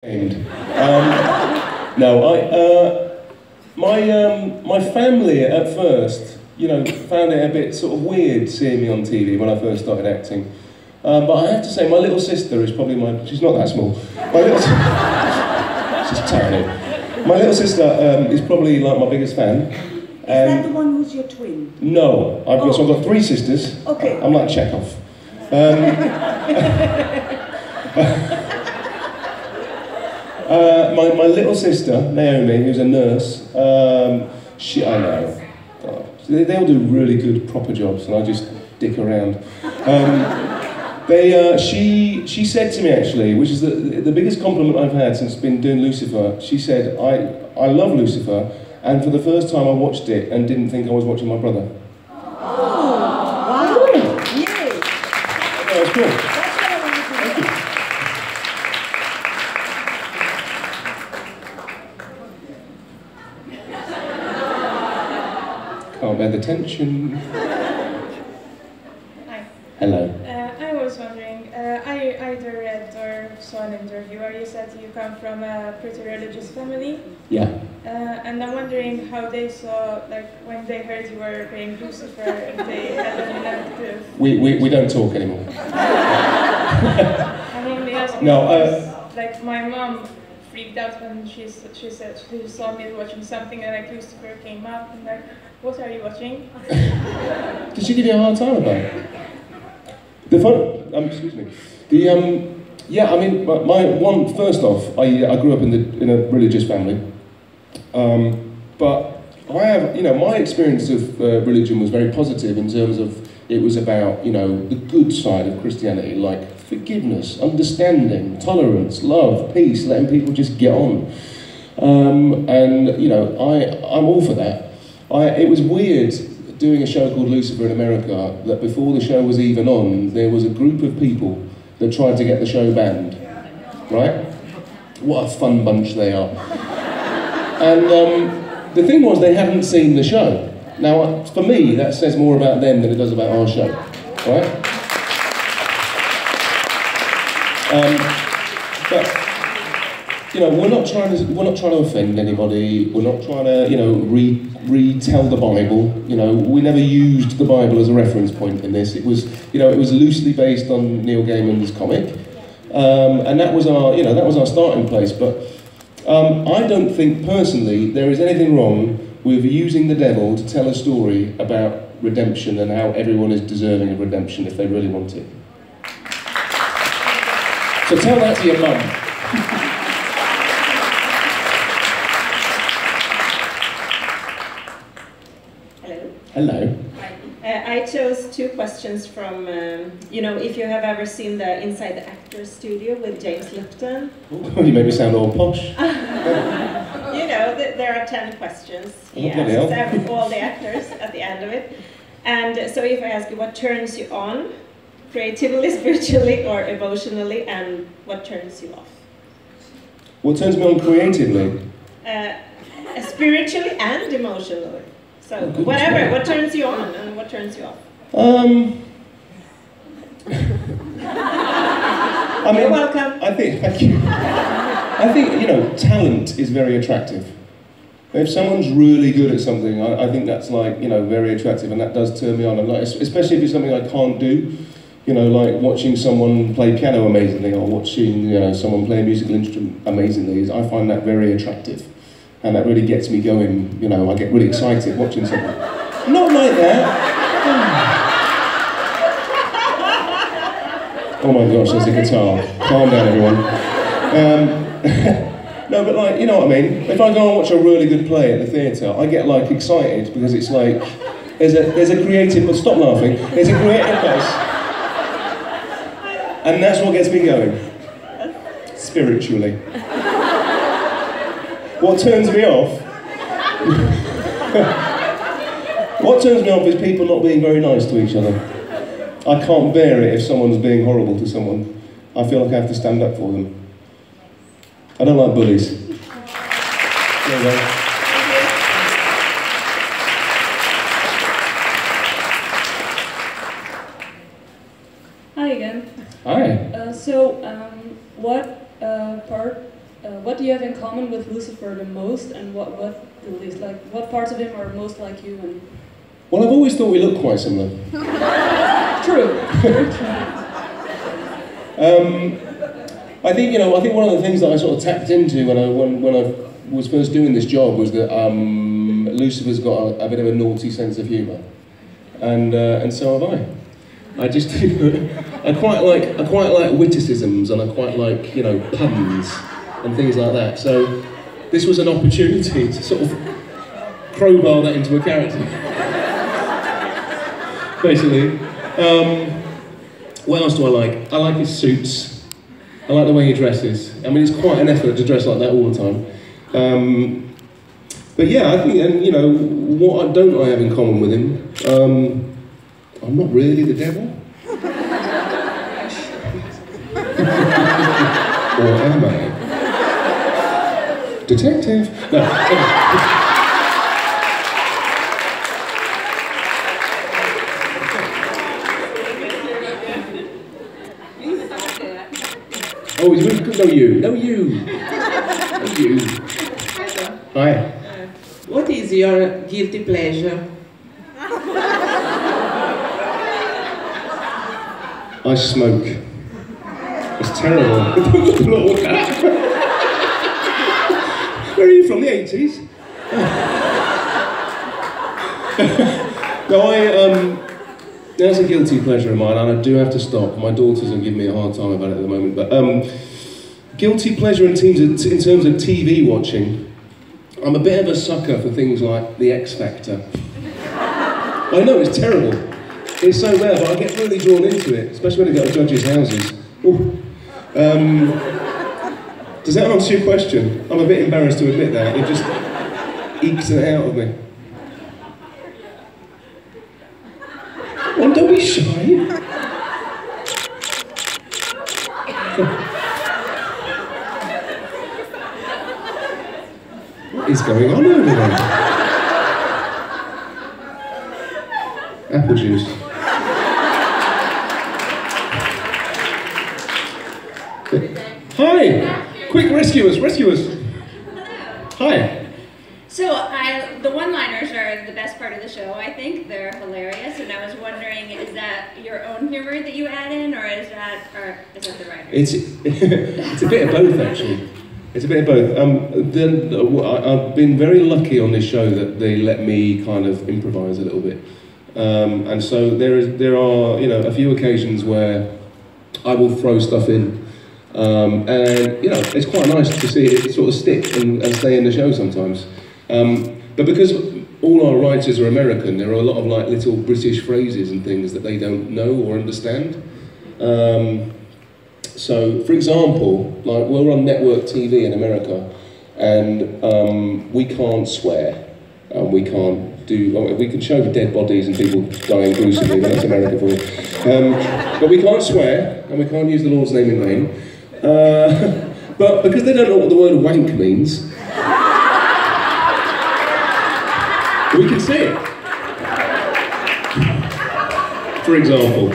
No, my family at first, you know, found it a bit sort of weird seeing me on TV when I first started acting. But I have to say, my little sister is probably she's not that small. My little she's tiny. My little sister is probably like my biggest fan. Is that the one who's your twin? No, so I've got 3 sisters. Okay. I'm like Chekhov. My little sister, Naomi, who's a nurse, I know, God, they all do really good proper jobs and I just dick around. She said to me actually, which is the biggest compliment I've had since been doing Lucifer, she said, I love Lucifer, and for the first time I watched it and didn't think I was watching my brother. Oh, wow. Yay. That was cool. Thank you. Can't bear the tension. Hi. Hello. I was wondering, I either read or saw an interview where you said you come from a pretty religious family. Yeah. And I'm wondering how they saw, like, when they heard you were playing Lucifer, if they had any negative... We don't talk anymore. I'm only asking because, like, my mom freaked out when she said she saw me watching something and like Lucifer came up and like, what are you watching? Did she give you a hard time about it? Excuse me. Yeah, I mean, first off, I grew up in a religious family, but I have, you know, my experience of religion was very positive in terms of it was about, you know, the good side of Christianity, like forgiveness, understanding, tolerance, love, peace, letting people just get on, and you know, I'm all for that. It was weird doing a show called Lucifer in America, that before the show was even on, there was a group of people that tried to get the show banned, right? What a fun bunch they are. And the thing was, they hadn't seen the show. Now, for me, that says more about them than it does about our show, right? But, you know, we're not trying to offend anybody. We're not trying to, you know, retell the Bible. You know, we never used the Bible as a reference point in this. It was, you know, it was loosely based on Neil Gaiman's comic, and that was our, you know, that was our starting place. But I don't think personally there is anything wrong with using the devil to tell a story about redemption and how everyone is deserving of redemption if they really want it. So tell that to your mum. Hello. I chose 2 questions from, you know, if you have ever seen the Inside the Actors Studio with James Lipton. Oh, you make me sound all posh. You know, there are 10 questions he asks all the actors at the end of it. And so if I ask you what turns you on, creatively, spiritually, or emotionally, and what turns you off? What turns me on creatively? Spiritually and emotionally. So, whatever, what turns you on and what turns you off? I mean, you're welcome. Thank you. I think, you know, talent is very attractive. If someone's really good at something, I think that's like, you know, very attractive, and that does turn me on. And like, especially if it's something I can't do, you know, like watching someone play piano amazingly or watching, you know, someone play a musical instrument amazingly. I find that very attractive. And that really gets me going, you know, I get really excited watching something. Not like that. Oh my gosh, there's a guitar. Calm down, everyone. No, but like, you know what I mean? If I go and watch a really good play at the theatre, I get like excited because it's like, there's a creative, but stop laughing, there's a creative place. And that's what gets me going. Spiritually. What turns me off? What turns me off is people not being very nice to each other. I can't bear it if someone's being horrible to someone. I feel like I have to stand up for them. I don't like bullies. There you go. Hi again. Hi. So, what part what do you have in common with Lucifer the most, and what the least? Like, what parts of him are most like you? And well, I've always thought we look quite similar. True. Very true. I think I think one of the things that I sort of tapped into when I was first doing this job was that Lucifer's got a bit of a naughty sense of humour, and so have I. I just I quite like witticisms, and I quite like puns and things like that. So this was an opportunity to sort of crowbar that into a character, basically. What else do I like? I like his suits. I like the way he dresses. I mean, it's quite an effort to dress like that all the time. But yeah, I think, and what don't I have in common with him? I'm not really the devil. Or am I? Detective? No. Oh, he's really good. No, you. No, you. No, you. Hi. What is your guilty pleasure? I smoke. It's terrible. Where are you from? The 80s? No, that's a guilty pleasure of mine, and I do have to stop. My daughters are giving me a hard time about it at the moment. But guilty pleasure in terms of TV watching, I'm a bit of a sucker for things like The X Factor. I know, it's terrible. It's so bad, but I get really drawn into it, especially when I go to judges' houses. Does that answer your question? I'm a bit embarrassed to admit that. It just ekes it out of me. Well, don't be shy. What is going on over there? Apple juice. Hi! Quick, rescue us, rescue us. Hi. So the one-liners are the best part of the show, I think. They're hilarious, and I was wondering, is that your own humor that you add in, or is that the writer's? It's a bit of both, actually. It's a bit of both. I've been very lucky on this show that they let me kind of improvise a little bit. And so there are a few occasions where I will throw stuff in. And it's quite nice to see it sort of stick and stay in the show sometimes. But because all our writers are American, there are a lot of like little British phrases and things that they don't know or understand. So, for example, like we're on network TV in America, and we can't swear, and we can't we can show dead bodies and people dying gruesomely, but that's America for you. But we can't swear, and we can't use the Lord's name in vain. But because they don't know what the word wank means, we can say it. For example.